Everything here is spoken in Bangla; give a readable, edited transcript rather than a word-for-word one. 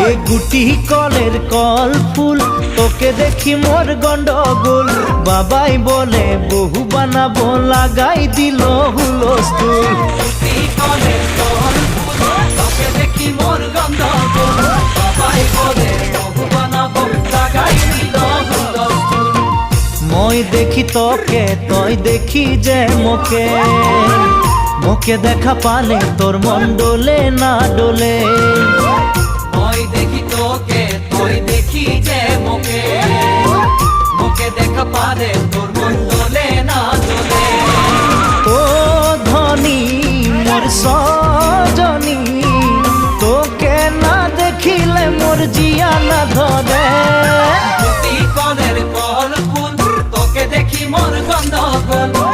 এ গুটি কলের কল ফুল তোকে দেখি মোর গন্ডগোল বাবাই বলে বহু বানাবো লাগাই দিল হুলস্থুল গুটি কলের কল ফুল তোকে দেখি মোর গন্ডগোল বাবাই বলে বহু বানাবো লাগাই দিল হুলস্থুল মই দেখি তোকে তই দেখি যে মোকে মোকে দেখা পালে তোর মন ডোলে না ডোলে মই দেখি তোকে তুই দেখি যে মোকে মোকে দেখা পারে তোর মন দোলে না দোলে ও ধনী মোর সজনী তোকে না দেখিলে মোর জিয়া না ধরে গুটি কলের কল ফুল তোকে দেখি মোর গন্ডগোল